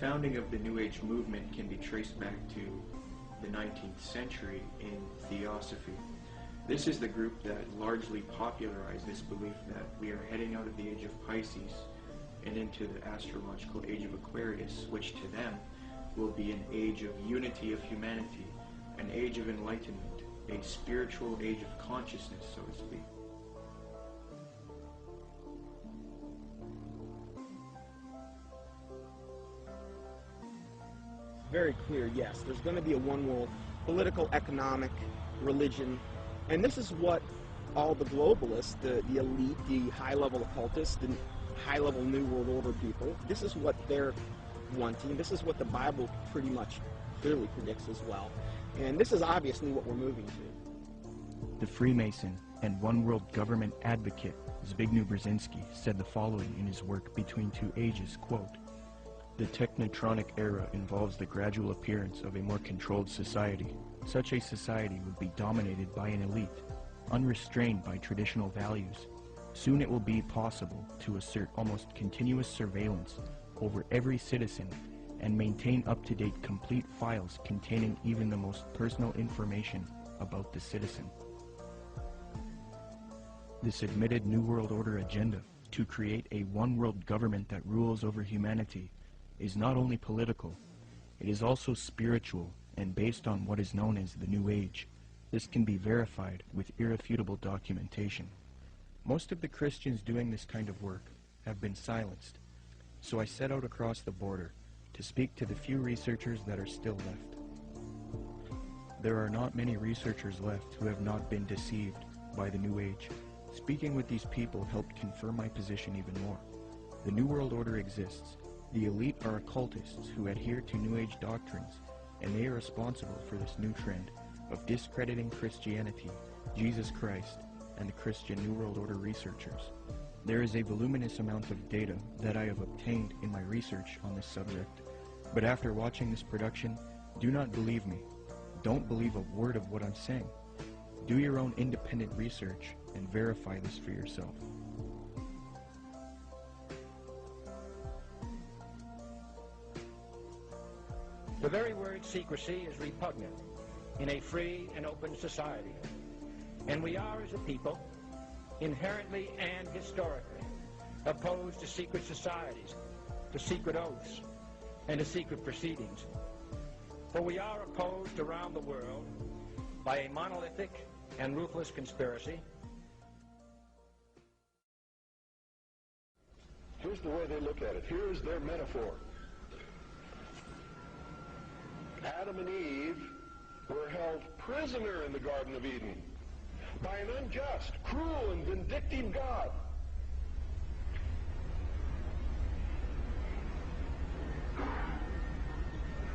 founding of the New Age movement can be traced back to the 19th century in Theosophy. This is the group that largely popularized this belief that we are heading out of the age of Pisces and into the astrological age of Aquarius, which to them will be an age of unity of humanity, an age of enlightenment, a spiritual age of consciousness, so to speak. Very clear, yes. There's going to be a one world, political, economic, religion, and this is what all the globalists, the elite, the high-level occultists, the high-level New World Order people, this is what they're wanting. This is what the Bible pretty much clearly predicts as well. And this is obviously what we're moving to. The Freemason and One World Government advocate Zbigniew Brzezinski said the following in his work Between Two Ages, quote, "The technotronic era involves the gradual appearance of a more controlled society. Such a society would be dominated by an elite, unrestrained by traditional values. Soon it will be possible to assert almost continuous surveillance over every citizen and maintain up-to-date complete files containing even the most personal information about the citizen." This admitted New World Order agenda to create a one-world government that rules over humanity is not only political, it is also spiritual and based on what is known as the New Age. This can be verified with irrefutable documentation. Most of the Christians doing this kind of work have been silenced, so I set out across the border to speak to the few researchers that are still left. There are not many researchers left who have not been deceived by the New Age. Speaking with these people helped confirm my position even more. The New World Order exists. The elite are occultists who adhere to New Age doctrines, and they are responsible for this new trend of discrediting Christianity, Jesus Christ, and the Christian New World Order researchers. There is a voluminous amount of data that I have obtained in my research on this subject, but after watching this production, do not believe me. Don't believe a word of what I'm saying. Do your own independent research and verify this for yourself. The very word secrecy is repugnant in a free and open society, and we are, as a people, inherently and historically opposed to secret societies, to secret oaths, and to secret proceedings. For we are opposed around the world by a monolithic and ruthless conspiracy. Here's the way they look at it. Here's their metaphor. Adam and Eve were held prisoner in the Garden of Eden by an unjust, cruel, and vindictive God.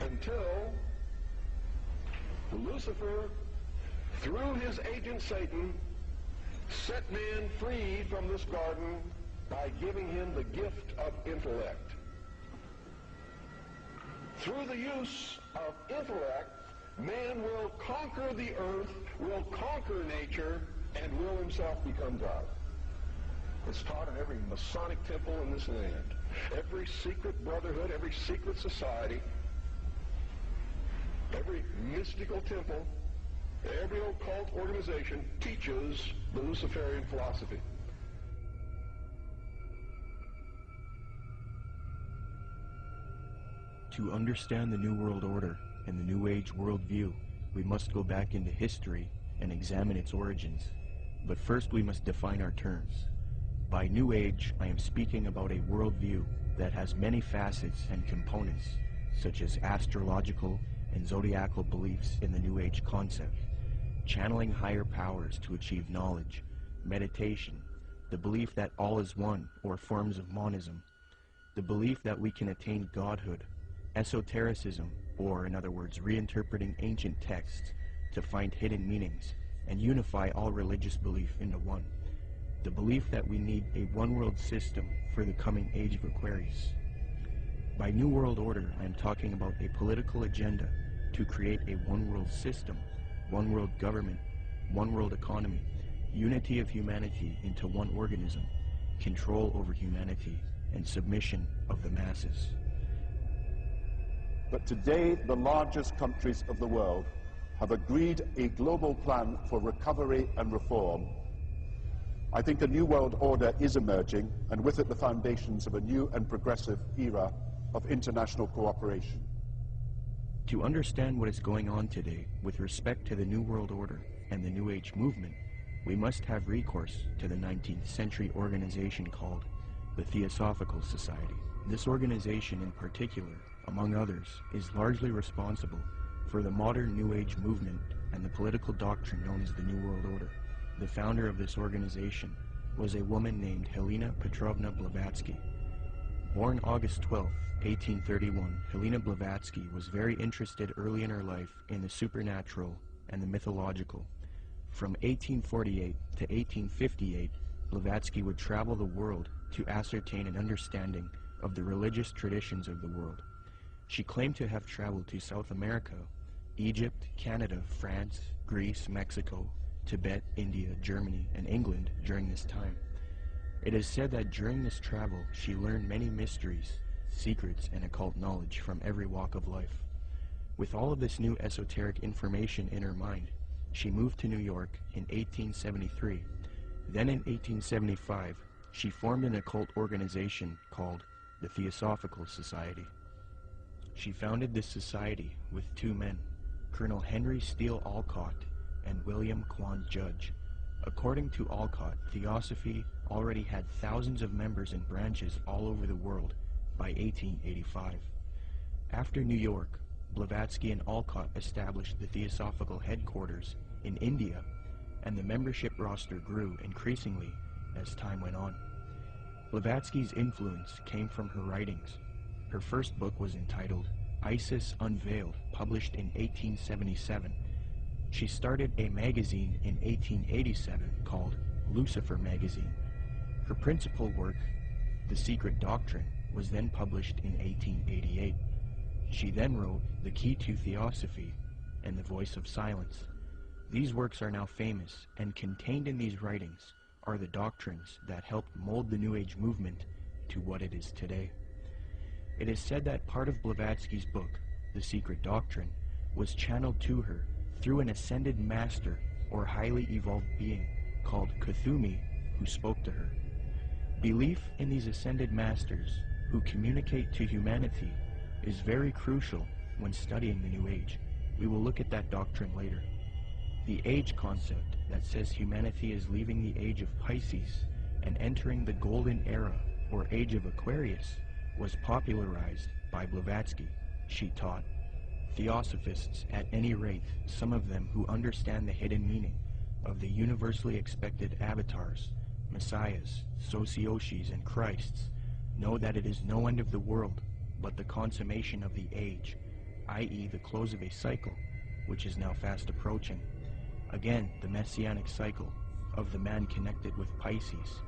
Until Lucifer, through his agent Satan, set man free from this garden by giving him the gift of intellect. Through the use of intellect, man will conquer the earth, will conquer nature, and will himself become God. It's taught in every Masonic temple in this land. Every secret brotherhood, every secret society, every mystical temple, every occult organization teaches the Luciferian philosophy. To understand the New World Order and the New Age worldview, we must go back into history and examine its origins. But first we must define our terms. By New Age, I am speaking about a worldview that has many facets and components, such as astrological and zodiacal beliefs in the New Age concept, channeling higher powers to achieve knowledge, meditation, the belief that all is one or forms of monism, the belief that we can attain godhood, esotericism, or in other words, reinterpreting ancient texts to find hidden meanings and unify all religious belief into one, the belief that we need a one-world system for the coming age of Aquarius. By New World Order, I am talking about a political agenda to create a one-world system, one-world government, one-world economy, unity of humanity into one organism, control over humanity, and submission of the masses. But today, the largest countries of the world have agreed a global plan for recovery and reform. I think a new world order is emerging, and with it the foundations of a new and progressive era of international cooperation. To understand what is going on today with respect to the New World Order and the New Age movement, we must have recourse to the 19th century organization called the Theosophical Society. This organization in particular, among others, is largely responsible for the modern New Age movement and the political doctrine known as the New World Order. The founder of this organization was a woman named Helena Petrovna Blavatsky. Born August 12, 1831, Helena Blavatsky was very interested early in her life in the supernatural and the mythological. From 1848 to 1858, Blavatsky would travel the world to ascertain an understanding of the religious traditions of the world. She claimed to have traveled to South America, Egypt, Canada, France, Greece, Mexico, Tibet, India, Germany, and England during this time. It is said that during this travel she learned many mysteries, secrets, and occult knowledge from every walk of life. With all of this new esoteric information in her mind, she moved to New York in 1873. Then in 1875, she formed an occult organization called the Theosophical Society. She founded this society with two men, Colonel Henry Steele Olcott and William Quan Judge. According to Olcott, Theosophy already had thousands of members and branches all over the world by 1885. After New York, Blavatsky and Olcott established the Theosophical headquarters in India, and the membership roster grew increasingly as time went on. Blavatsky's influence came from her writings. Her first book was entitled Isis Unveiled, published in 1877. She started a magazine in 1887 called Lucifer Magazine. Her principal work, The Secret Doctrine, was then published in 1888. She then wrote The Key to Theosophy and The Voice of Silence. These works are now famous, and contained in these writings are the doctrines that helped mold the New Age movement to what it is today. It is said that part of Blavatsky's book, The Secret Doctrine, was channeled to her through an ascended master or highly evolved being called Kuthumi, who spoke to her. Belief in these ascended masters who communicate to humanity is very crucial when studying the New Age. We will look at that doctrine later. The age concept that says humanity is leaving the age of Pisces and entering the golden era or age of Aquarius was popularized by Blavatsky. She taught Theosophists, at any rate, some of them who understand the hidden meaning of the universally expected avatars, messiahs, socioshis, and Christs, know that it is no end of the world, but the consummation of the age, i.e. the close of a cycle, which is now fast approaching. Again, the messianic cycle of the man connected with Pisces.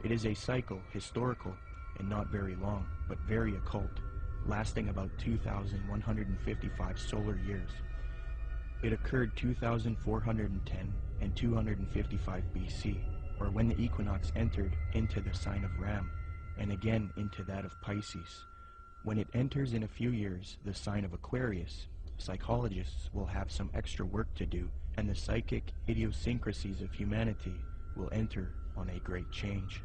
It is a cycle, historical, and not very long, but very occult, lasting about 2,155 solar years. It occurred 2,410 and 255 BC, or when the equinox entered into the sign of Ram, and again into that of Pisces. When it enters in a few years the sign of Aquarius, psychologists will have some extra work to do, and the psychic idiosyncrasies of humanity will enter on a great change.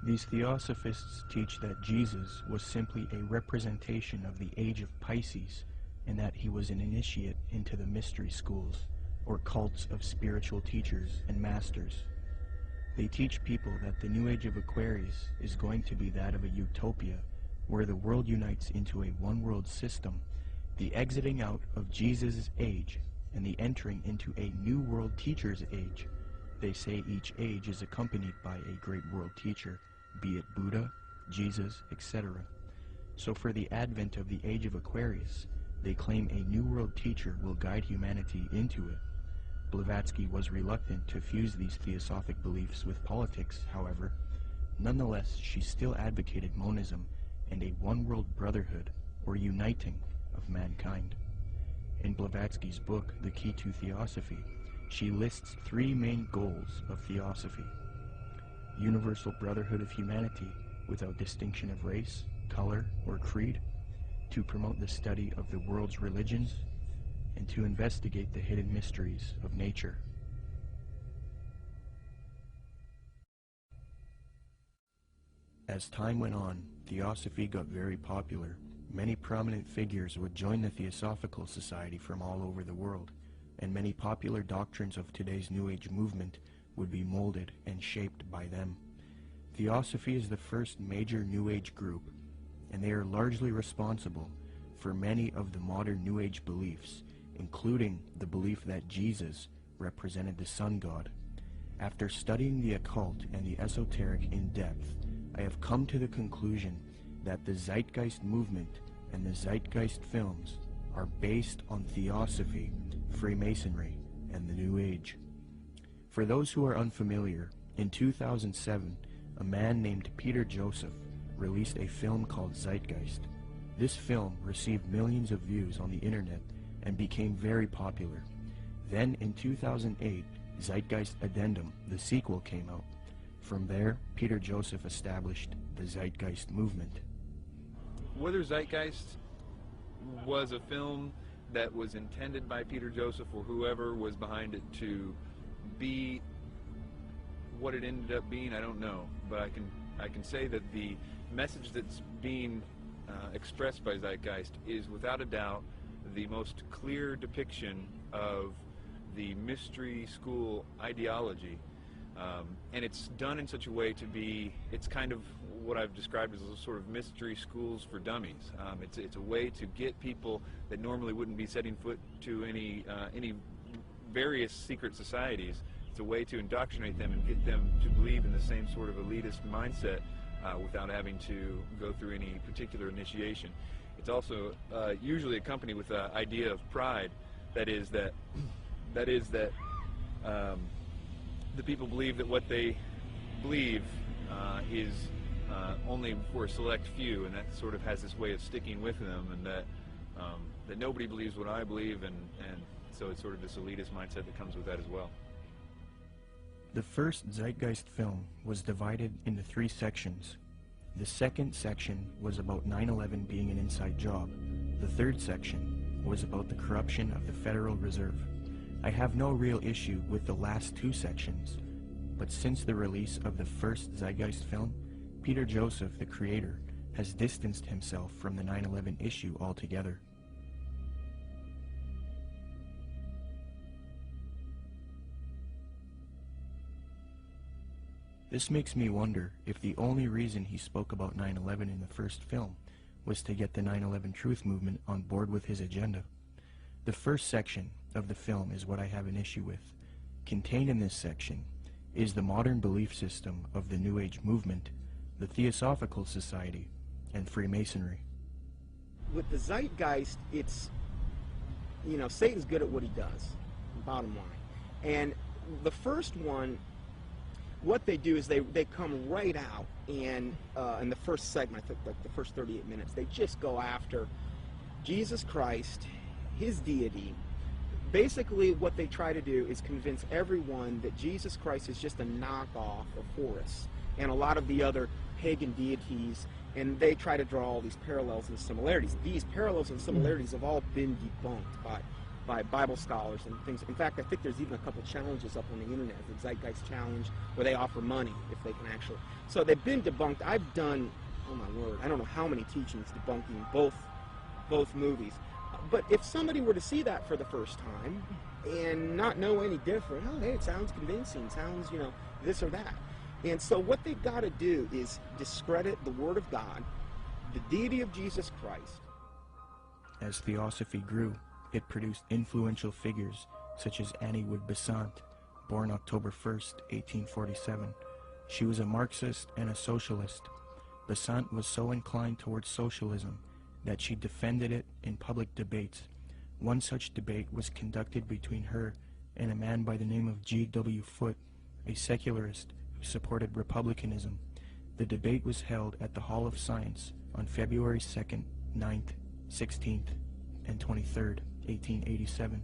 These Theosophists teach that Jesus was simply a representation of the age of Pisces, and that he was an initiate into the mystery schools, or cults of spiritual teachers and masters. They teach people that the new age of Aquarius is going to be that of a utopia, where the world unites into a one-world system, the exiting out of Jesus' age, and the entering into a new world teacher's age. They say each age is accompanied by a great world teacher, be it Buddha, Jesus, etc. So for the advent of the age of Aquarius, they claim a new world teacher will guide humanity into it. Blavatsky was reluctant to fuse these theosophic beliefs with politics, however. Nonetheless, she still advocated monism and a one-world brotherhood, or uniting, of mankind. In Blavatsky's book, The Key to Theosophy, she lists three main goals of theosophy: universal brotherhood of humanity without distinction of race, color, or creed; to promote the study of the world's religions and to investigate the hidden mysteries of nature. As time went on, Theosophy got very popular. Many prominent figures would join the Theosophical Society from all over the world, and many popular doctrines of today's New Age movement would be molded and shaped by them. Theosophy is the first major New Age group, and they are largely responsible for many of the modern New Age beliefs, including the belief that Jesus represented the sun god. After studying the occult and the esoteric in depth, I have come to the conclusion that the Zeitgeist movement and the Zeitgeist films are based on Theosophy, Freemasonry, and the New Age. For those who are unfamiliar, in 2007, a man named Peter Joseph released a film called Zeitgeist. This film received millions of views on the internet and became very popular. Then in 2008, Zeitgeist Addendum, the sequel, came out. From there, Peter Joseph established the Zeitgeist movement. Whether Zeitgeist was a film that was intended by Peter Joseph or whoever was behind it to be what it ended up being, I don't know. But I can say that the message that's being expressed by Zeitgeist is without a doubt the most clear depiction of the mystery school ideology. And it's done in such a way to be, it's kind of what I've described as a sort of mystery schools for dummies. It's a way to get people that normally wouldn't be setting foot to any various secret societies. It's a way to indoctrinate them and get them to believe in the same sort of elitist mindset without having to go through any particular initiation. It's also usually accompanied with the idea of pride. That is that the people believe that what they believe is only for a select few, and that sort of has this way of sticking with them, and that nobody believes what I believe, and so it's sort of this elitist mindset that comes with that as well. The first Zeitgeist film was divided into 3 sections. The second section was about 9/11 being an inside job. The third section was about the corruption of the Federal Reserve. I have no real issue with the last 2 sections, but since the release of the first Zeitgeist film, Peter Joseph, the creator, has distanced himself from the 9/11 issue altogether. This makes me wonder if the only reason he spoke about 9/11 in the first film was to get the 9/11 Truth movement on board with his agenda. The first section of the film is what I have an issue with. Contained in this section is the modern belief system of the New Age movement, the Theosophical Society, and Freemasonry. With the Zeitgeist, it's, you know, Satan's good at what he does, bottom line. And the first one, what they do is they come right out, and in the first segment, I think like the first 38 minutes, they just go after Jesus Christ, his deity. Basically, what they try to do is convince everyone that Jesus Christ is just a knockoff of Horus and a lot of the other pagan deities, and they try to draw all these parallels and similarities. These parallels and similarities have all been debunked by Bible scholars and things. In fact, I think there's even a couple challenges up on the internet, the Zeitgeist Challenge, where they offer money if they can actually. So they've been debunked. I've done, oh my word, I don't know how many teachings debunking both movies. But if somebody were to see that for the first time and not know any different, oh, hey, it sounds convincing, sounds, you know, this or that. And so what they've got to do is discredit the Word of God, the deity of Jesus Christ. As Theosophy grew, it produced influential figures such as Annie Wood Besant, born October 1st, 1847. She was a Marxist and a socialist. Besant was so inclined towards socialism that she defended it in public debates. One such debate was conducted between her and a man by the name of G.W. Foote, a secularist who supported republicanism. The debate was held at the Hall of Science on February 2nd, 9th, 16th, and 23rd, 1887.